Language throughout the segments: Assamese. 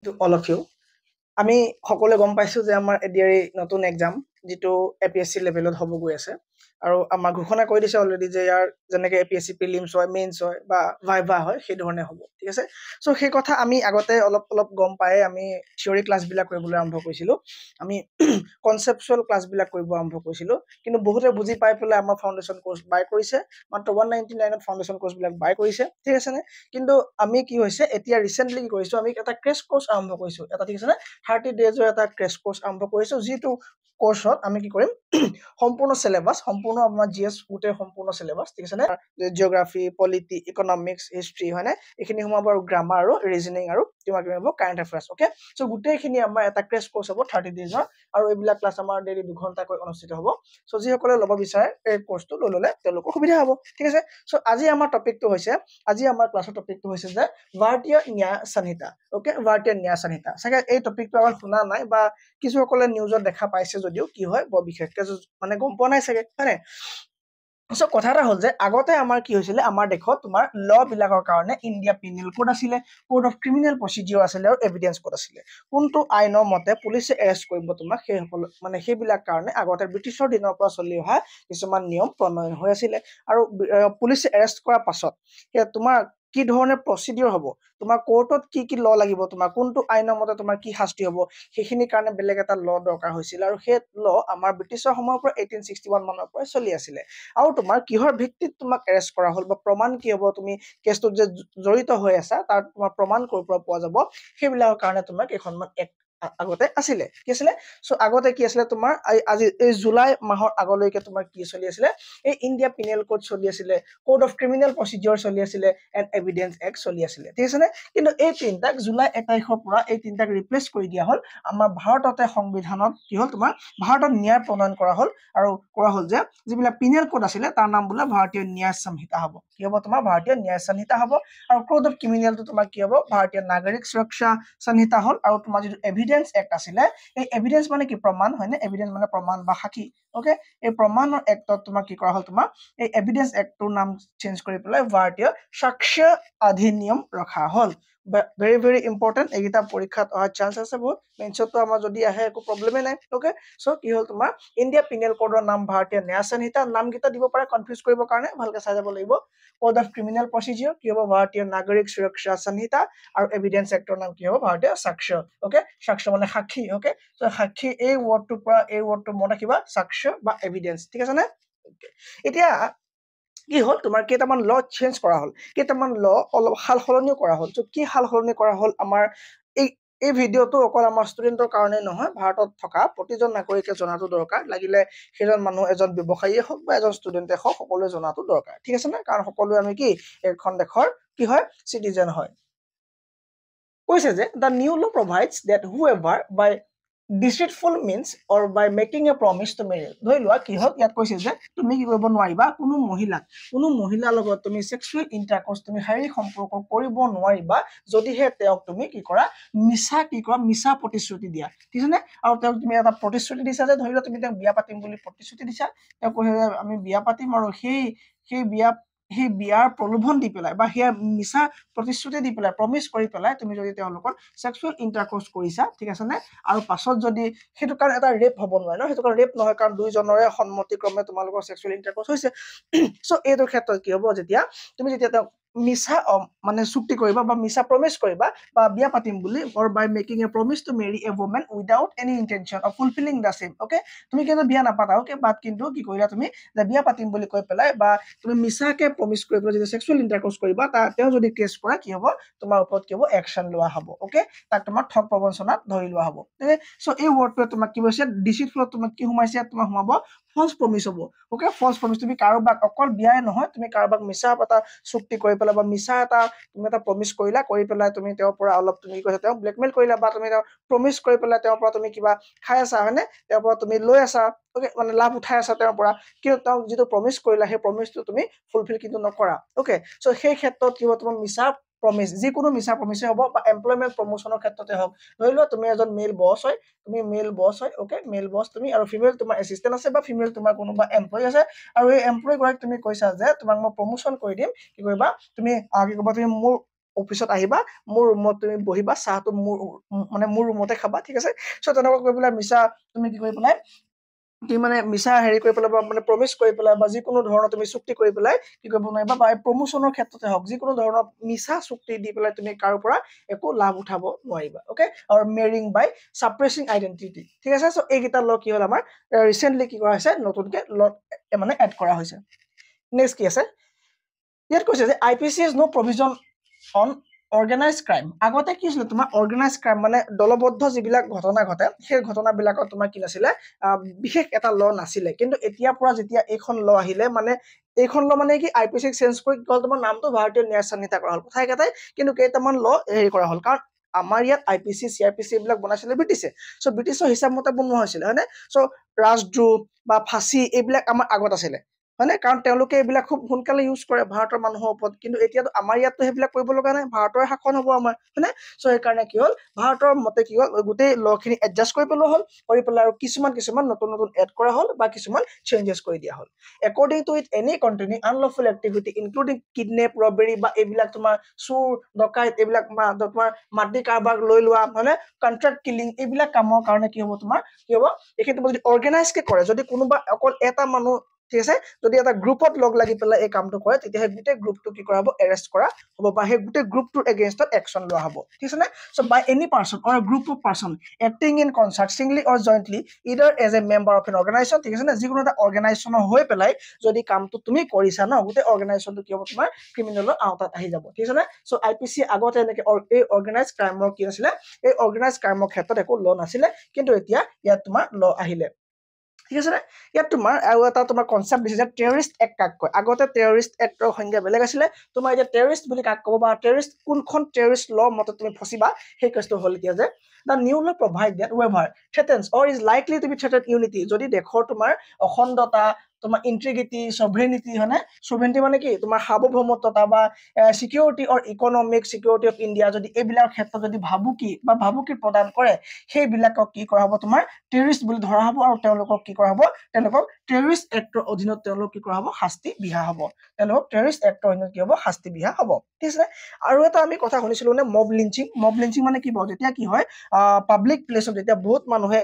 to all of you. আমি সকলোৱে গম পাইছো যে আমাৰ এডিআৰই নতুন এক্সাম যেটো এপিএসসি লেভেলত হ'ব গৈ আছে আৰু আমাৰ ঘোষণা কৰি দিছে অলৰেডি যে ইয়াৰ যেনেকে এপিএসসি প্ৰিলিমছ হয় মেইনছ হয় বা ভাইভা হয় সেই ধৰণে হ'ব ঠিক আছে সো সেই কথা আমি আগতে অলপ অলপ গম পায়ে আমি থিওৰি ক্লাছ বিলাক কৰিবলৈ আৰম্ভ কৰিছিলো আমি কনসেপচুৱেল ক্লাছ বিলাক কৰিব আৰম্ভ কৰিছিলো কিন্তু বহুতে বুজি পাই পেলাই আমাৰ ফাউণ্ডেশ্যন কোৰ্স বাই কৰিছে মাত্ৰ 199 ত ফাউণ্ডেশ্যন কোৰ্স বিলাক বাই কৰিছে ঠিক আছে নে কিন্তু আমি কি হৈছে এতিয়া ৰিসেন্টলি কি কৰিছো আমি এটা ক্ৰেশ কোৰ্স আৰম্ভ কৰিছো এটা ঠিক আছে নে 30 ডেজৰ এটা ক্ৰেশ কোৰ্স আৰম্ভ কৰিছো যিটো কোৰ্সত আমি কি কৰিম সম্পূৰ্ণ সিলেবাস সম্পূৰ্ণ আমাৰ জিএস গুটে সম্পূৰ্ণ সিলেবাস ঠিক আছে নে জিওগ্ৰাফি পলিটি ইকনমিক্স হিষ্ট্ৰি হয়নে এখিনি সোমাব আৰু গ্ৰামাৰ আৰু ৰিজনিং আৰু কিবা কিবা হ'ব কাৰেন্ট এফেয়াৰ্স ওকে সো গুটেখিনি আমাৰ এটা ক্ৰেশ কোৰ্স হ'ব 30 ডেজৰ আৰু এইবিলাক ক্লাছ আমাৰ ডেইলি 2 ঘণ্টাকৈ অনুষ্ঠিত হ'ব সো যিসকলে ল'ব বিচাৰে এই কোৰ্সটো লৈ ল'লে তেওঁলোকৰ সুবিধা হ'ব ঠিক আছে সো আজি আমাৰ টপিকটো হৈছে আজি আমাৰ ক্লাছৰ টপিকটো হৈছে যে ভাৰতীয় ন্যায় সংহিতা ওকে ভাৰতীয় ন্যায় সংহিতা সাগে এই টপিকটো আমাৰ শুনা নাই বা কিছু সকলে নিউজত দেখা পাইছে যদিও কি হয় বৰ বিশেষকৈ মানে গম পোৱা নাই সাগে হয়নে সো কথা এটা হল যে আগতে আমাৰ কি হৈছিলে আমাৰ দেখত তোমাৰ ল বিলাকৰ কাৰণে ইন্ডিয়া পিনেল কোড আছিলে কোড অফ ক্ৰিমিনেল প্ৰচিডিউৰ আছিলে আৰু এভিডেন্স কোড আছিলে কোনটো আইনৰ মতে পুলিচে এৰেষ্ট কৰিব তোমাক সেই মানে সেইবিলাক কাৰণে আগতে ব্ৰিটিছৰ দিনৰ পৰা চলি অহা কিছুমান নিয়ম প্ৰণয়ন হৈ আছিলে আৰু পুলিচে এৰেষ্ট কৰাৰ পাছত তোমাৰ কি ধৰণে প্ৰচিডিউৰ হ'ব তোমাৰ কোৰ্টত কি ল লাগিব তোমাৰ কোনটো আইনৰ মতে তোমাৰ কি শাস্তি হ'ব সেইখিনি কাৰণে বেলেগ এটা ল দৰকাৰ হৈছিল আৰু সেই ল আমাৰ ব্ৰিটিছৰ সময়ৰ পৰা 1861 মানৰ পৰা চলি আছিলে আৰু তোমাৰ কিহৰ ভিত্তিত তোমাক এৰেষ্ট কৰা হ'ল বা প্ৰমাণ কি হ'ব তুমি কেছটোত যে জড়িত হৈ আছা তাৰ তোমাৰ প্ৰমাণ ক'ৰ পৰা পোৱা যাব সেইবিলাকৰ কাৰণে তোমাক এখনমান আগতে আছিলে কি আছিলে সো আগতে কি আছিলে তোমাৰ আজি এই জুলাই মাহৰ আগলৈকে তোমাৰ কি চলি আছিলে এই ইন্ডিয়া পিনেল কোড চলি আছিলে কোড অফ ক্ৰিমিনেল প্ৰচিডিউৰ চলি আছিলে এণ্ড এভিডেন্স এক্ট চলি আছিলে ঠিক আছে নে কিন্তু এই তিনটাক জুলাই 1 তাৰিখৰ পৰা এই তিনটাক ৰিপ্লেস কৰি দিয়া হ'ল আমাৰ ভাৰততে সংবিধানত কি হ'ল তোমাৰ ভাৰতত ন্যায় প্ৰণয়ন কৰা হ'ল আৰু কৰা হ'ল যে যিবিলাক পিনেল কোড আছিলে তাৰ নাম বোলে ভাৰতীয় ন্যায় সংহিতা হ'ব কি হ'ব তোমাৰ ভাৰতীয় ন্যায় সংহিতা হ'ব আৰু কোড অফ ক্ৰিমিনেলটো তোমাৰ কি হ'ব ভাৰতীয় নাগৰিক সুৰক্ষা সংহিতা হ'ল আৰু তোমাৰ যিটো এভিডেন্স এক্ট আছিলে এই এভিডেন্স মানে কি প্ৰমাণ হয়নে এভিডেন্স মানে প্ৰমাণ বা সাক্ষী ওকে এই প্ৰমাণৰ এক্টত তোমাৰ কি কৰা হ'ল তোমাৰ এই এভিডেন্স এক্টৰ নাম চেঞ্জ কৰি পেলাই ভাৰতীয় সাক্ষ্য অধিনিয়ম ৰখা হ'ল very very important এইটা পৰীক্ষাত অহা চান্স আছে বহুত মেনছতো আমাৰ যদি আহে একো প্ৰবলেমে নাই ওকে সো কি হ'ল তোমাৰ ইন্ডিয়া পিনেল কোডৰ নাম ভাৰতীয় ন্যায় সংহিতা নাম কিটা দিব পাৰে কনফিউজ কৰিব কাৰণে ভালকে চাই যাব লাগিব কোড অফ ক্ৰিমিনেল প্ৰচিডিউৰ কি হ'ব ভাৰতীয় নাগৰিক সুৰক্ষা সংহিতা আৰু এভিডেন্স এক্টৰ নাম কি হ'ব ভাৰতীয় সাক্ষ্য ওকে সাক্ষ্য মানে সাক্ষী ওকে সো সাক্ষী এই ওয়াৰ্ডটোৰ পৰা এই ওয়াৰ্ডটো মনত ৰাখিবা সাক্ষ্য বা এভিডেন্স ঠিক আছে নে এতিয়া কি হ'ল তোমাৰ কেইটামান ল চেঞ্জ কৰা হ'ল কেইটামান ল অলপ হাল সলনিও কৰা হ'ল তো কি হাল সলনি কৰা হ'ল আমাৰ এই ভিডিঅটো অকল আমাৰ ষ্টুডেন্টৰ কাৰণে নহয় ভাৰতত থকা প্ৰতিজন নাগৰিকে জনাটো দৰকাৰ লাগিলে সেইজন মানুহ এজন ব্যৱসায়ীয়ে হওক বা এজন ষ্টুডেন্টে হওক সকলোৱে জনাটো দৰকাৰ ঠিক আছে নে কাৰণ সকলোৱে আমি কি এখন দেশৰ কি হয় সিটিজেন হয় কৈছে যে the new law provides that whoever by deceitful means or by making a promise to marry ধৰি লোৱা কি হওক ইয়াত কৈছে যে তুমি কি কৰিব নোৱাৰিবা কোনো মহিলাৰ লগত তুমি সেক্সুৱেল ইন্টাৰকোৰ্স তুমি শাৰীৰিক সম্পৰ্ক কৰিব নোৱাৰিবা যদিহে তেওঁক তুমি কি কৰা মিছা প্ৰতিশ্ৰুতি দিয়া ঠিক আছে নে আৰু তেওঁক তুমি এটা প্ৰতিশ্ৰুতি দিছা যে ধৰি লোৱা তুমি তেওঁক বিয়া পাতিম বুলি প্ৰতিশ্ৰুতি দিছা তেওঁ কৈছে যে আমি বিয়া পাতিম আৰু সেই বিয়াৰ প্ৰলোভন দি পেলাই বা সেই মিছা প্ৰতিশ্ৰুতি দি পেলাই প্ৰমিস কৰি পেলাই তুমি যদি তেওঁৰ লগত সেক্সুৱেল ইন্টাৰকোৰ্স কৰিছা ঠিক আছে নে আৰু পাছত যদি হেতু কাৰণ এটা ৰেপ হ'ব নোৱাৰে ন হেতু কাৰণ ৰেপ নহয় কাৰণ দুইজনৰে সন্মতিক্ৰমে তোমালোকৰ সেক্সুৱেল ইন্টাৰকোৰ্স হৈছে সো এইটো ক্ষেত্ৰত কি হ'ব যেতিয়া তুমি যেতিয়া মিছা মানে চুক্তি কৰিবা বা মিছা প্ৰমিস কৰিবা বা বিয়া পাতিম বুলি or by making a promise to marry a woman without any intention of fulfilling the same okay তুমি কিন্তু বিয়া নাপাতা ওকে বাট কিন্তু কি কৰিলা তুমি যে বিয়া পাতিম বুলি কৈ পেলাই বা তুমি মিছাকে প্ৰমিস কৰি পেলাই যদি সেক্সুৱেল ইন্টাৰকোৰ্স কৰিবা তেওঁ যদি কেছ কৰা কি হ'ব তোমাৰ ওপৰত কি হ'ব একচন লোৱা হ'ব ওকে তাক তোমাৰ ঠগ প্ৰবঞ্চনাত ধৰি লোৱা হ'ব ওকে সো এই ওয়াৰ্ডটোৱে তোমাক কি কৈছে ডিসিটফুলত তোমাক কি সোমাইছে তোমাক সোমাব ফলস প্ৰমিস হ'ব ওকে ফলস প্ৰমিস তুমি কাৰোবাক অকল বিয়াই নহয় তুমি কাৰোবাক মিছা এটা চুক্তি কৰি পেলাই বা মিছা এটা তুমি এটা প্ৰমিস কৰিলা কৰি পেলাই তুমি তেওঁৰ পৰা অলপ তুমি কৈছা তেওঁ ব্লেকমেইল কৰিলা বা তুমি তেওঁ প্ৰমিস কৰি পেলাই তেওঁৰ পৰা তুমি কিবা খাই আছা হয়নে তেওঁৰ পৰা তুমি লৈ আছা ওকে মানে লাভ উঠাই আছা তেওঁৰ পৰা কিন্তু তেওঁ যিটো প্ৰমিস কৰিলা সেই প্ৰমিসটো তুমি ফুলফিল কিন্তু নকৰা ওকে সো সেই ক্ষেত্ৰত কি হ'ব তোমাৰ মিছা প্ৰমিস যিকোনো মিছা প্ৰমিসে হ'ব বা এমপ্লয়মেন্ট প্ৰমোশনৰ ক্ষেত্ৰতে হওক ধৰি লোৱা তুমি এজন মেল বস হয় ওকে মেল বস তুমি আৰু ফিমেল তোমাৰ এসিস্টেন্ট আছে বা ফিমেল তোমাৰ কোনোবা এমপ্লয়ী আছে আৰু এই এমপ্লয়ী গৰাক তুমি কৈছা যে তোমাক মই প্ৰমোশন কৰি দিম কি কৰিবা তুমি কি কৰিবা তুমি মোৰ অফিচত আহিবা মোৰ ৰুমত তুমি বহিবা চাহটো মোৰ ৰুমতে খাবা ঠিক আছে সো তেনেকুৱা কৰি পেলাই মিছা তুমি কি কৰি পেলাই তুমি মানে মিছা হেৰি কৰি পেলাই বা মানে প্ৰমিছ কৰি পেলাই বা যিকোনো ধৰণৰ তুমি চুক্তি কৰি পেলাই কি কৰিব নোৱাৰিবা বা প্ৰমোচনৰ ক্ষেত্ৰতে হওক যিকোনো ধৰণৰ মিছা চুক্তি দি পেলাই তুমি কাৰো পৰা একো লাভ উঠাব নোৱাৰিবা ওকে আৰু মেৰিং বাই সাপ্ৰেছিং আইডেন্টিটি ঠিক আছে সো এইকেইটা ল কি হ'ল আমাৰ ৰিসেন্টলি কি কৰা হৈছে নতুনকে ল মানে এড কৰা হৈছে নেক্সট কি আছে ইয়াত কৈছে যে IPC has no provision on organized crime আগতে কি ছিল তোমাৰ organized crime মানে দলবদ্ধ যিবিলাক ঘটনা ঘটে সেই ঘটনাবিলাকত তোমাৰ কি নাছিলে বিশেষ এটা ল নাছিলে কিন্তু এতিয়া পৰা যেতিয়া এইখন ল আহিলে মানে এইখন ল মানে কি আইপিসি চেঞ্জ কৰি গল তোমাৰ নামটো ভাৰতীয় ন্যায় সংহিতা কৰা হ'ল কথা এটাই কিন্তু কেইটামান ল হেৰি কৰা হ'ল কাৰণ আমাৰ ইয়াত আইপিসি সিআৰপিসি এইবিলাক বনাইছিলে ব্ৰিটিছে সো ব্ৰিটিছৰ হিচাপ মতে বনোৱা হৈছিলে হয়নে সো ৰাজদ্ৰোহ বা ফাঁসি এইবিলাক আমাৰ আগত আছিলে হয়নে কাৰণ তেওঁলোকে এইবিলাক খুব সোনকালে ইউজ কৰে ভাৰতৰ মানুহৰ ওপৰত কিন্তু এতিয়াতো আমাৰ ইয়াততো সেইবিলাক কৰিব লগা নাই ভাৰতৰ শাসন হ'ব আমাৰ হয়নে সো সেইকাৰণে কি হ'ল ভাৰতৰ মতে কি হ'ল গোটেই লখিনি এডজাষ্ট কৰি পেলোৱা হ'ল কৰি পেলাই আৰু কিছুমান নতুন নতুন এড কৰা হ'ল বা কিছুমান চেঞ্জেছ কৰি দিয়া হ'ল according to it any containing unlawful activity including kidnap robbery বা এইবিলাক তোমাৰ চুৰ ডকাইত এইবিলাক তোমাৰ মাটি কাৰবাৰ লৈ লোৱা হয়নে কন্ট্ৰাক্ট কিলিং এইবিলাক কামৰ কাৰণে কি হ'ব তোমাৰ কি হ'ব এখেতে যদি অৰ্গানাইজ কে কৰে যদি কোনোবা অকল এটা মানুহ ঠিক আছে যদি এটা গ্ৰুপত লগ লাগি পেলাই এই কামটো কৰে তেতিয়া সেই গোটেই গ্ৰুপটো কি কৰা হ'ব এৰেষ্ট কৰা হ'ব বা সেই গোটেই গ্ৰুপটোৰ এগেইনষ্টত একচন লোৱা হ'ব ঠিক আছে নে so by any person or group of person acting in concert singly or jointly either as a member of an organisation ঠিক আছে নে যিকোনো এটা অৰ্গানাইজেশ্যনৰ হৈ পেলাই যদি কামটো তুমি কৰিছা ন গোটেই অৰ্গানাইজেশ্যনটো কি হ'ব তোমাৰ ক্ৰিমিনেলৰ আওতাত আহি যাব ঠিক আছে নে সো আইপিসি আগতে এনেকে এই অৰ্গানাইজ ক্ৰাইমৰ কি আছিলে এই অৰ্গানাইজ ক্ৰাইমৰ ক্ষেত্ৰত একো ল নাছিলে কিন্তু এতিয়া ইয়াত তোমাৰ ল আহিলে ঠিক আছে ইয়াত তোমাৰ আৰু এটা তোমাৰ কনসেপ্ট দিছে যে টেৰৰিষ্ট এক্ট কাক কয় আগতে টেৰৰিষ্ট এক্টৰ সংজ্ঞা বেলেগ আছিলে তোমাৰ এতিয়া টেৰৰিষ্ট বুলি কাক ক'ব বা টেৰৰিষ্ট কোনখন টেৰৰিষ্ট ল মতে তুমি ফচিবা সেই কেছটো হ'ল এতিয়া যে the new law provide that whoever threatens or is likely to be threatened unity যদি দেশৰ তোমাৰ অখণ্ডতা তোমাৰ ইন্টিগ্ৰিটি সভৰেনিটি হয়নে সভৰেনিটি মানে কি তোমাৰ সাৰ্বভৌমত্বতা বা security or economic security of India যদি এইবিলাক ক্ষেত্ৰত যদি ভাবুকি প্ৰদান কৰে সেইবিলাকক কি কৰা হ'ব তোমাৰ টেৰৰিষ্ট বুলি ধৰা হ'ব আৰু তেওঁলোকক কি কৰা হ'ব তেওঁলোকক টেৰৰিষ্ট এক্টৰ অধীনত তেওঁলোক কি কৰা হ'ব শাস্তি বিহা হ'ব তেওঁলোক টেৰৰিষ্ট এক্টৰ অধীনত কি হ'ব শাস্তি বিহা হ'ব ঠিক আছে আৰু এটা আমি কথা শুনিছিলো নে মব লিঞ্চিং মানে কি বাৰু যেতিয়া কি হয় পাব্লিক প্লেছত যেতিয়া বহুত মানুহে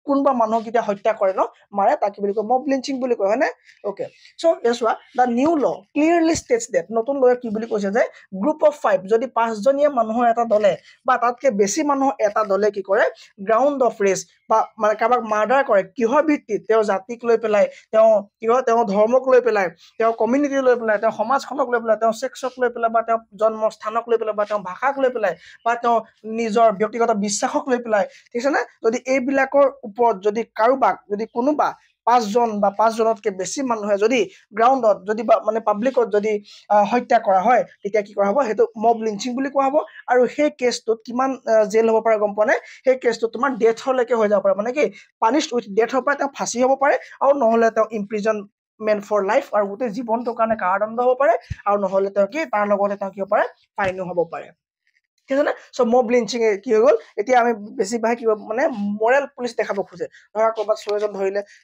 কোনবা মানুহ কিটা হত্যা কৰে ন মাৰে তাক কি বুলি কয় মব লিঞ্চিং বুলি কয় হয়নে ওকে সো এছৱা দা নিউ ল ক্লিয়াৰলি ষ্টেটছ দ্যাট নতুন লয়ে কি বুলি কৈছে যে গ্ৰুপ অফ 5 যদি 5 জনীয়া মানুহৰ এটা দলে বা তাতকে বেছি মানুহ এটা দলে কি কৰে গ্ৰাউণ্ড অফ ৰেছ বা মানে কাবাক মাৰ্ডাৰ কৰে কিহৰ ভিত্তিত তেওঁ জাতিক লৈ পেলাই তেওঁ কি হয় তেওঁ ধৰ্মক লৈ পেলাই তেওঁ কমিউনিটি লৈ পেলাই তেওঁ সমাজখনক লৈ পেলাই তেওঁ সেক্সক লৈ পেলাই বা তেওঁ জন্মস্থানক লৈ পেলাই বা তেওঁ ভাষাক লৈ পেলাই বা তেওঁ নিজৰ ব্যক্তিগত বিশ্বাসক লৈ পেলাই ঠিক আছে না যদি এইবিলাকৰ ওপৰত যদি কাৰোবাক যদি কোনোবা 5 জন বা 5 জনতকে বেছি মানুহে যদি গ্ৰাউণ্ডত যদি মানে পাব্লিকত যদি হত্যা কৰা হয় তেতিয়া কি কৰা হ'ব হেতু মব লিঞ্চিং বুলি কোৱা হ'ব আৰু সেই কেছটোত কিমান জেল হ'ব পাৰে গম পোৱা নাই সেই কেছটো তোমাৰ ডেথলৈকে হৈ যাব পাৰে মানে কি পানিশ্ড উইথ ডেথ হ'ব পাৰে তেওঁ ফাঁসি হ'ব পাৰে আৰু নহলে তেওঁ ইমপ্ৰিজনমেন্ট ফৰ লাইফ আৰু গোটেই জীৱনটোৰ কাৰণে কাৰাদণ্ড হ'ব পাৰে আৰু নহলে তেওঁ কি তাৰ লগতে তেওঁ কি হ'ব পাৰে ফাইনো হ'ব পাৰে ঠিক আছে সো মব লিঞ্চিং কি হৈ গ'ল এতিয়া আমি বেছি ভাগ কি মানে মৰেল পুলিচ দেখাব খোজে ধৰা ক'ৰবাত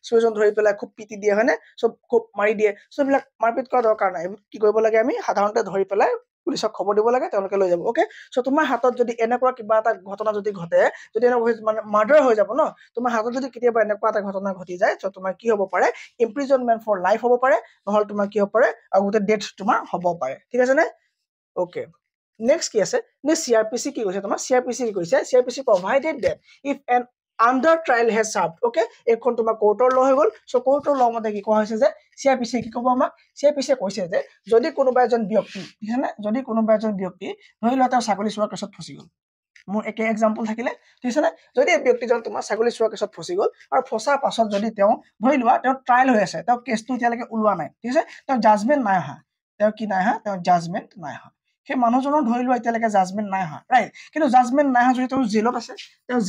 চুৰেজন ধৰি পেলাই খুব পিটি দিয়ে হয়নে সব খুব মাৰি দিয়ে সো এইবিলাক মাৰপিট কৰা দৰকাৰ নাই কি কৰিব লাগে আমি সাধাৰণতে ধৰি পেলাই পুলিচক খবৰ দিব লাগে তেওঁলোকে লৈ যাব ওকে সো তোমাৰ হাতত যদি এনেকুৱা কিবা এটা ঘটনা যদি ঘটে যদি এনেকুৱা মানে মাৰ্ডাৰ হৈ যাব ন তোমাৰ হাতত যদি কেতিয়াবা এনেকুৱা এটা ঘটনা ঘটি যায় সো তোমাৰ কি হ'ব পাৰে ইমপ্ৰিজনমেন্ট ফৰ লাইফ হ'ব পাৰে নহলে তোমাৰ কি হ'ব পাৰে আৰু গোটেই ডেথ তোমাৰ হ'ব পাৰে ঠিক আছে নে ওকে next কি আছে নে CRPC কি কৈছে তোমাৰ CRPC কি কৈছে CRPC provided that if an under trial has served okay এখন তোমাৰ কোৰ্টৰ ল হৈ গল সো কোৰ্টৰ ল মতে কি কোৱা হৈছে যে CRPC কি ক'ব আমাক CRPC কৈছে যে যদি কোনোবা এজন ব্যক্তি ঠিক আছে যদি কোনোবা এজন ব্যক্তি ধৰি লোৱা তেওঁ ছাগলী চোৱাৰ কেছত ফচি গল মোৰ একে এক্সাম্পল থাকিলে ঠিক আছে যদি এই ব্যক্তিজন তোমাৰ ছাগলী চোৱাৰ কেছত ফচি গল আৰু ফচাৰ পাছত যদি তেওঁ ধৰি লোৱা তেওঁ ট্ৰায়াল হৈ আছে তেওঁ কেছটো এতিয়ালৈকে ওলোৱা নাই ঠিক আছে তেওঁ জাজমেন্ট নাই অহা তেওঁ কি নাই অহা তেওঁ জাজমেন্ট নাই অহা সেই মানুহজনৰ ধৰি লোৱা এতিয়ালৈকে জাজমেন্ট নাই অহা ৰাইট কিন্তু জাজমেন্ট নাই অহা যদি তেওঁ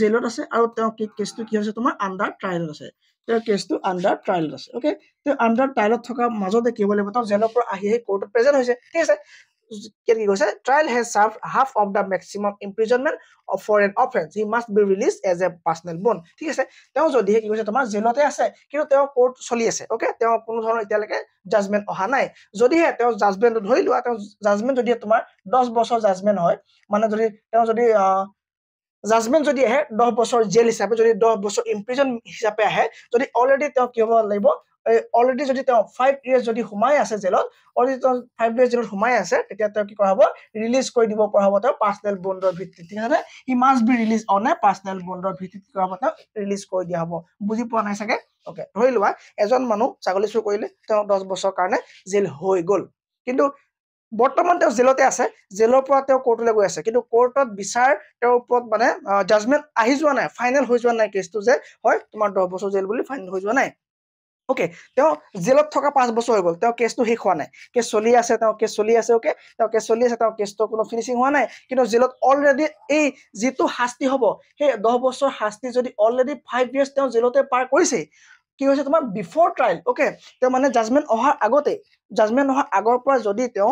জেলত আছে আৰু তেওঁ কেছটো কি হৈছে তোমাৰ আন্ডাৰ ট্ৰায়ালত আছে তেওঁৰ কেছটো আন্ডাৰ ট্ৰায়ালত আছে ওকে তেওঁ আন্ডাৰ ট্ৰায়ালত থকা মাজতে কি হ'ব লাগিব তেওঁ জেলৰ পৰা আহি কোৰ্টত প্ৰেজেন্ট হৈছে ঠিক আছে কি কৈছে trial has served half of the maximum imprisonment for an offense he must be released as a personal bond ঠিক আছে তেওঁ যদিহে কি কৈছে তোমাৰ জেলতে আছে কিন্তু তেওঁ কোৰ্ট চলি আছে ওকে তেওঁ কোনো ধৰণৰ এতিয়ালৈকে জাজমেন্ট অহা নাই যদিহে তেওঁ জাজমেন্ট ধৰি লোৱা তেওঁ জাজমেন্ট যদি তোমাৰ 10 বছৰ জাজমেন্ট হয় মানে যদি তেওঁ যদি জাজমেন্ট যদি আহে 10 বছৰ জেল হিচাপে যদি 10 বছৰ ইমপ্ৰিজন হিচাপে আহে যদি অলৰেডি তেওঁ কি হ'ব লাগিব অলৰেডি যদি তেওঁ 5 ইয়াৰ্স যদি সোমাই আছে জেলত অলৰেডি তেওঁ 5 ইয়াৰ্স জেলত সোমাই আছে তেতিয়া তেওঁ কি কৰা হ'ব ৰিলিজ কৰি দিব পৰা হ'ব তেওঁ পাৰ্সনেল বন্ডৰ ভিত্তিত ঠিক আছে he must be release on a personal বন্ডৰ ভিত্তিত কি কৰা হ'ব তেওঁ ৰিলিজ কৰি দিয়া হ'ব বুজি পোৱা নাই চাগে ওকে ধৰি লোৱা এজন মানুহ ছাগলী চুৰ কৰিলে তেওঁ 10 বছৰ কাৰণে জেল হৈ গ'ল কিন্তু বৰ্তমান তেওঁ জেলতে আছে জেলৰ পৰা তেওঁ কোৰ্টলৈ গৈ আছে কিন্তু কোৰ্টত বিচাৰ তেওঁৰ ওপৰত মানে জাজমেন্ট আহি যোৱা নাই ফাইনেল হৈ যোৱা নাই কেছটো যে হয় তোমাৰ 10 বছৰ জেল বুলি ফাইনেল হৈ যোৱা নাই ওকে তেওঁ জেলত থকা 5 বছৰ হৈ গ'ল তেওঁ কেছটো শেষ হোৱা নাই কেছ চলি আছে তেওঁ কেছ চলি আছে ওকে তেওঁ কেছ চলি আছে তেওঁ কেছটো কোনো ফিনিশিং হোৱা নাই কিন্তু জেলত অলৰেডি এই যেটো শাস্তি হ'ব সেই 10 বছৰ শাস্তি যদি অলৰেডি 5 ইয়াৰ্স তেওঁ জেলতে পাৰ কৰিছে কি হৈছে তোমাৰ বিফৰ ট্ৰায়াল ওকে তেওঁ মানে জাজমেন্ট অহাৰ আগতে জাজমেন্ট অহাৰ আগৰ পৰা যদি তেওঁ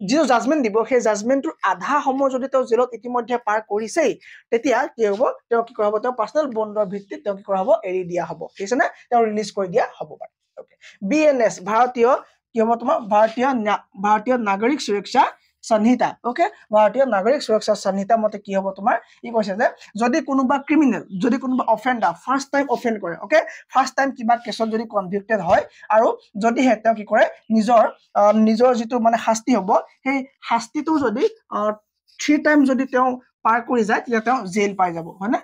যিটো জাজমেন্ট দিব সেই জাজমেন্টৰ আধা সময় যদি তেওঁ জেলত ইতিমধ্যে পাৰ কৰিছেই তেতিয়া কি হ'ব তেওঁ কি কৰা হ'ব তেওঁ পাৰ্সনেল বন্ডৰ ভিত্তিত তেওঁ কি কৰা হ'ব এৰি দিয়া হ'ব ঠিক আছে না তেওঁ ৰিলিজ কৰি দিয়া হ'ব পাৰে ওকে বিএনএছ ভাৰতীয় কি হ'ব তোমাৰ ভাৰতীয় নাগৰিক সুৰক্ষা संहिता ओके भारतीय नागरिक सुरक्षा संहिता मते কি হ'ব তোমাৰ ই কৈছে যে যদি কোনোবা ক্ৰিমিনেল যদি কোনোবা অফেন্ডাৰ ফাৰ্স্ট টাইম অফেন্ড কৰে ওকে ফাৰ্স্ট টাইম কিবা কেছত যদি কনভিক্টেড হয় আৰু যদি হেতে কি কৰে নিজৰ যেটো মানে শাস্তি হ'ব সেই শাস্তিটো যদি 3 টাইম যদি তেওঁ পাৰ কৰি যায় তেতিয়া তেওঁ জেল পাই যাব হয়নে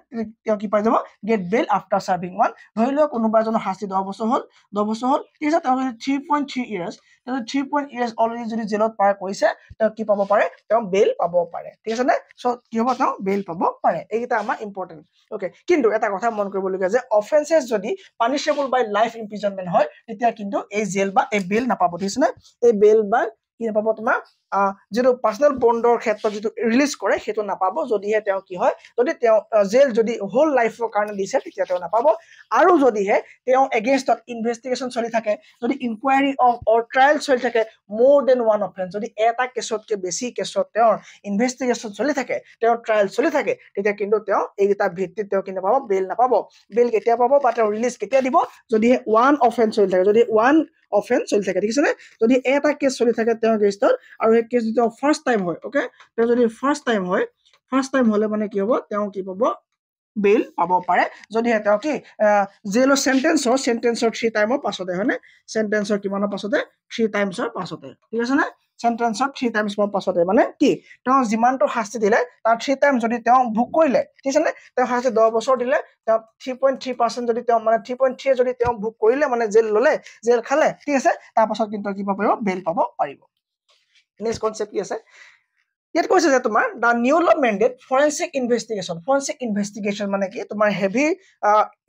তেওঁ কি পাই যাব গেট বেল আফটাৰ সাৰ্ভিং ওয়ান ধৰি লও কোনোবা এজনৰ শাস্তি 10 বছৰ হ'ল ঠিক আছে তেওঁ যদি 3.3 ইয়াৰ্স তেওঁ 3 ইয়াৰ্স অলৰেডি যদি জেলত পাৰ কৰিছে তেওঁ কি পাব পাৰে তেওঁ বেল পাব পাৰে ঠিক আছে নে সো কি হ'ব তেওঁ বেল পাব পাৰে এইটা আমাৰ ইম্পৰ্টেন্ট ওকে কিন্তু এটা কথা মন কৰিবলগীয়া যে অফেন্সেস যদি পানিশেবল বাই লাইফ ইমপ্ৰিজনমেন্ট হয় তেতিয়া কিন্তু এই জেল বা এই বেল নাপাব ঠিক আছে নে এই বেল বা কি নাপাব তোমাৰ যেটো পাৰ্সনেল বন্ডৰ ক্ষেত্ৰত যেটো ৰিলিজ কৰে হেতু নাপাব যদিহে তেওঁ কি হয় যদি তেওঁ জেল যদি হোল লাইফৰ কাৰণে দিছে তেতিয়া তেওঁ নাপাব আৰু যদিহে তেওঁ এগেইনষ্টত ইনভেষ্টিগেশন চলি থাকে যদি ইনকুৱাৰী অৰ ট্ৰায়াল চলি থাকে মোৰ দেন ওয়ান অফেন্স যদি এটা কেছতকে বেছি কেছত তেওঁৰ ইনভেষ্টিগেশন চলি থাকে তেওঁৰ ট্ৰায়াল চলি থাকে তেতিয়া কিন্তু তেওঁ এইটা ভিত্তিত তেওঁ কি নাপাব বেল নাপাব বেল কেতিয়া পাব বা তেওঁ ৰিলিজ কেতিয়া দিব যদি ওয়ান অফেন্স চলি থাকে যদি ওয়ান অফেন্স চলি থাকে ঠিক আছে নে যদি এটা কেছ চলি থাকে তেওঁ গেষ্টৰ আৰু এই কেছ যদি ফাৰ্স্ট টাইম হয় ওকে তেওঁ যদি ফাৰ্স্ট টাইম হলে মানে কি হ'ব তেওঁ কি পাব বেল পাব পাৰে যদি তেওঁ কি জেলৰ সেন্টেন্সৰ 3 টাইমৰ পাছতে হয়নে সেন্টেন্সৰ কিমানৰ পাছতে 3 টাইমছৰ পাছতে ঠিক আছে না সেন্টেন্সৰ 3 টাইমছৰ পাছতে মানে কি তেওঁ যিমানটো শাস্তি দিলে তাৰ 3 টাইম যদি তেওঁ ভোগ কৰিলে ঠিক আছে নে তেওঁ শাস্তি 10 বছৰ দিলে তেওঁ 3.3% যদি তেওঁ মানে 3.3 যদি তেওঁ ভোগ কৰিলে মানে জেল ললে জেল খালে ঠিক আছে তাৰ পাছত কিন্তু কি পাব বেল পাব পাৰিব নেক্সট কনসেপ্ট কি আছে ইয়াত কৈছে যে তোমাৰ দা new law mandate forensic investigation মানে কি তোমাৰ হেভি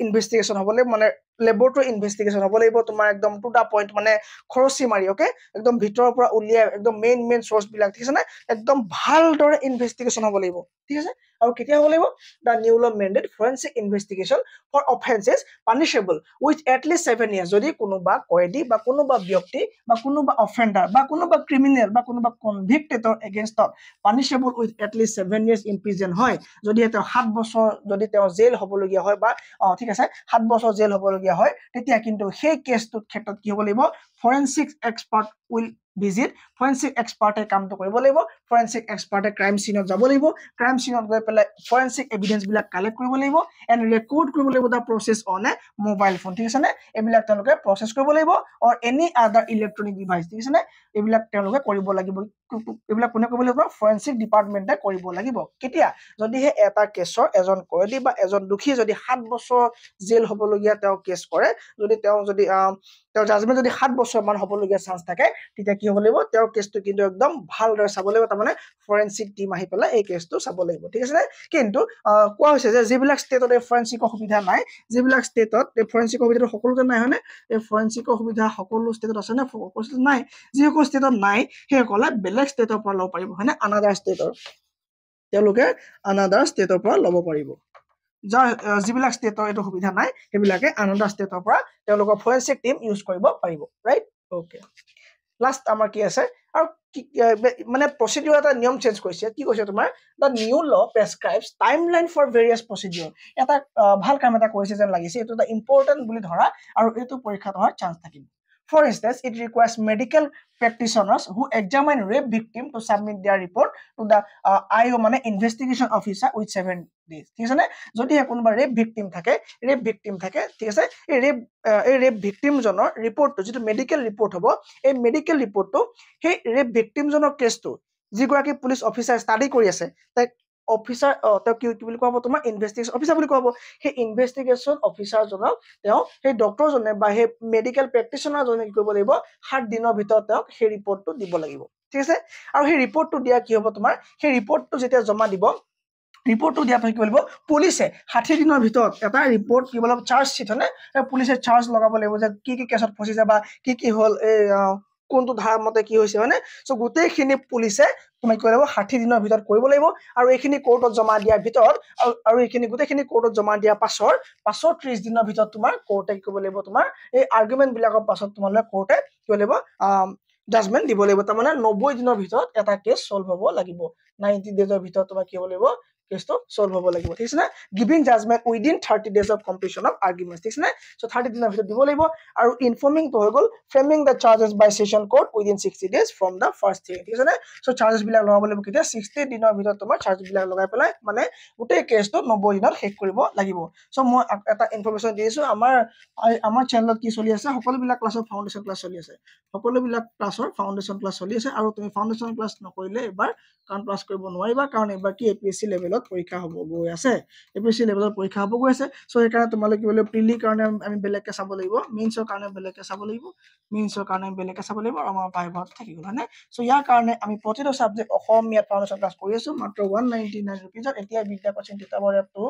ইনভেষ্টিগেশন হ'ব লাগিব মানে ল্যাবৰেটৰী ইনভেষ্টিগেশন হ'ব লাগিব তোমাৰ একদম টু দা পইণ্ট মানে খৰচি মাৰি ওকে একদম ভিতৰৰ পৰা উলিয়াই একদম মেইন সোৰ্স বিলাক ঠিক আছে না একদম ভালদৰে ইনভেষ্টিগেশন হ'ব লাগিব ঠিক আছে আৰু কেতিয়া হ'ব লাগিব the new law mandate forensic investigation for offences punishable with at least 7 years যদি কোনোবা কয়েদি বা কোনোবা ব্যক্তি বা কোনোবা অফেন্ডাৰ বা কোনোবা ক্ৰিমিনেল বা কোনোবা কনভিক্টেডৰ এগেইনষ্টত punishable with at least 7 years imprison হয় যদি তেওঁ 7 বছৰ যদি তেওঁ জেল হ'বলগীয়া হয় বা ঠিক আছে 7 বছৰ জেল হ'বলগীয়া হয় তেতিয়া কিন্তু সেই কেছটোৰ ক্ষেত্ৰত কি হ'ব লাগিব forensic expert will visit forensic এক্সপাৰ্টে কামটো কৰিব লাগিব ফৰেনসিক এক্সপাৰ্টে ক্ৰাইম সিনত যাব লাগিব ক্ৰাইম সিনত গৈ পেলাই ফৰেনসিক এভিডেন্স বিলাক কালেক্ট কৰিব লাগিব এন্ড ৰেকৰ্ড কৰিব লাগিব the process on a mobile phone ঠিক আছে নে এইবিলাক তেওঁলোকে প্ৰসেস কৰিব লাগিব or any other electronic device ঠিক আছে নে এইবিলাক তেওঁলোকে কৰিব লাগিব এইবিলাক কোনে কৰিব লাগিব ফৰেনসিক ডিপাৰ্টমেন্টে কৰিব লাগিব কেতিয়া যদিহে এটা কেছৰ এজন কয়েদি বা এজন দুখী যদি 7 বছৰ জেল হ'বলগীয়া তেওঁ কেছ কৰে যদি তেওঁ জাজমেন্ট যদি 7 বছৰ মান হ'বলগীয়া চান্স থাকে তেতিয়া কি হ'ব লাগিব তেওঁৰ কেছটো কিন্তু একদম ভালদৰে চাব লাগিব তাৰ মানে ফৰেনসিক টিম আহি পেলাই এই কেছটো চাব লাগিব ঠিক আছে কিন্তু কোৱা হৈছে যে যিবিলাক ষ্টেটত এই ফৰেনসিকৰ সুবিধা নাই যিবিলাক ষ্টেটত এই ফৰেনসিকৰ সুবিধা সকলোতে নাই হয়নে এই ফৰেনসিকৰ সুবিধা সকলো ষ্টেটত আছে নে সকলো নাই যিসকল ষ্টেটত নাই সেইসকলে বেলেগ ষ্টেটৰ পৰা ল'ব পাৰিব হয়নে আনাদাৰ ষ্টেটৰ তেওঁলোকে আনাদাৰ ষ্টেটৰ পৰা ল'ব পাৰিব যিবিলাক ষ্টেটৰ এইটো সুবিধা নাই সেইবিলাকে আনাদাৰ ষ্টেটৰ পৰা তেওঁলোকৰ ফৰেনসিক টিম ইউজ কৰিব পাৰিব ৰাইট ওকে লাষ্ট আমাৰ কি আছে আৰু মানে প্ৰচিডিউৰ এটা নিয়ম চেঞ্জ কৰিছে কি কৈছে তোমাৰ দ্য নিউ ল প্ৰেছক্ৰাইবছ টাইমলাইন ফৰ ভেৰিয়াছ প্ৰচিডিউৰ এটা ভাল কাম এটা কৰিছে যেন লাগিছে এইটো এটা ইম্পৰ্টেণ্ট বুলি ধৰা আৰু এইটো পৰীক্ষাত হোৱাৰ চান্স থাকিব For instance, it requires medical practitioners who examine rape victim to submit their report to the IO মানে investigation officer with 7 days. ঠিক আছে নে যদি কোনোবা rape victim থাকে ঠিক আছে এই rape victim জনৰ ৰিপৰ্টটো যেটো মেডিকেল ৰিপৰ্ট হ'ব এই মেডিকেল ৰিপৰ্টটো সেই rape victim জনৰ কেছটো যিগৰাকী পুলিচ অফিচাৰ ষ্টাডি কৰি আছে তাক অফিচাৰ তেওঁ কি বুলি কোৱা হ'ব তোমাৰ ইনভেষ্টিগেশ্যন অফিচাৰ বুলি কোৱা হ'ব সেই ইনভেষ্টিগেশ্যন অফিচাৰ জনক তেওঁ সেই ডক্টৰ জনে বা সেই মেডিকেল প্ৰেক্টিশনাৰ জনে কি কৰিব লাগিব 7 দিনৰ ভিতৰত তেওঁক সেই ৰিপৰ্টটো দিব লাগিব ঠিক আছে আৰু সেই ৰিপৰ্টটো দিয়া কি হ'ব তোমাৰ সেই ৰিপৰ্টটো যেতিয়া জমা দিব ৰিপৰ্টটো দিয়া পাছত কি কৰিব পুলিচে 60 দিনৰ ভিতৰত এটা ৰিপৰ্ট কি বলব চাৰ্জ চিট হনে পুলিচে চাৰ্জ লগাব লাগিব যে কি কেছত ফসি যাবা কি হল এই কোনটো ধাৰা মতে কি হৈছে হনে সো গোটেইখিনি পুলিচে তুমি কি কৰিব 60 দিনৰ ভিতৰত কৰিব লাগিব আৰু এইখিনি কোৰ্টত জমা দিয়াৰ ভিতৰত আৰু এইখিনি গোটেইখিনি কোৰ্টত জমা দিয়া পাছৰ 30 দিনৰ ভিতৰত তোমাৰ কোৰ্টে কি কৰিব লাগিব তোমাৰ এই আৰ্গুমেন্ট বিলাকৰ পাছত তোমালৈ কোৰ্টে কি কৰিব লাগিব জাজমেন্ট দিব লাগিব তাৰ মানে 90 দিনৰ ভিতৰত এটা কেছ সলভ হ'ব লাগিব 90 ডেজৰ ভিতৰত তোমাৰ কি হ'ব লাগিব কেছটো সলভ হ'ব লাগিব ঠিক আছে না giving judgement within 30 days of completion of argument ঠিক আছে না সো 30 দিনৰ ভিতৰত দিব লাগিব আৰু ইনফৰ্মিং তো হৈ গল framing the charges by session court within 60 days from the first hearing ঠিক আছে না সো চাৰ্জেছ বিলাক লগাব লাগিব কেতিয়া 60 দিনৰ ভিতৰত তোমাৰ চাৰ্জ বিলাক লগাই পেলাই মানে গোটেই কেছটো 90 দিনত শেষ কৰিব লাগিব সো মই এটা ইনফৰমেশন দিছো আমাৰ চেনেলত কি চলি আছে সকলো বিলাক ক্লাছৰ ফাউন্ডেশন ক্লাছ চলি আছে সকলো বিলাক ক্লাছৰ ফাউন্ডেশন ক্লাছ চলি আছে আৰু তুমি ফাউন্ডেশন ক্লাছ নকৰিলে এবাৰ কাম ক্লাছ কৰিব নোৱাৰিবা কাৰণ এবাৰ কি এপিএসসি লেভেলত পৰীক্ষা হ'ব গৈ আছে এপিএসসি লেভেলত পৰীক্ষা হ'ব গৈ আছে সো এইকাৰণে তোমালোকে কি বোলে প্ৰিলি কাৰণে আমি বেলেগকে চাব লাগিব মেইনছৰ কাৰণে বেলেগকে চাব লাগিব আৰু আমাৰ ভাইভাত থাকি গল হয়নে সো ইয়াৰ কাৰণে আমি প্ৰতিটো সাবজেক্ট অসমীয়া ফাউণ্ডেশ্যন ক্লাছ কৰি আছো মাত্ৰ 199 रुपीजত এতিয়া বিদ্যা কোচিং কিতাপৰ এপটো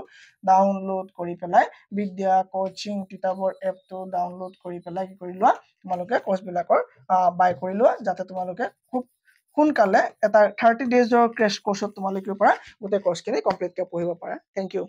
ডাউনলোড কৰি পেলাই বিদ্যা কোচিং কিতাপৰ এপটো ডাউনলোড কৰি পেলাই কি কৰি লোৱা তোমালোকে কোৰ্স বিলাকৰ বাই কৰি লোৱা যাতে তোমালোকে খুব সোনকালে এটা 30 ডেজৰ ক্ৰেশ কোৰ্সত তোমালোকে পৰা গোটেই কোৰ্সখিনি কমপ্লিট কে পঢ়িব পাৰা থ্যাংক ইউ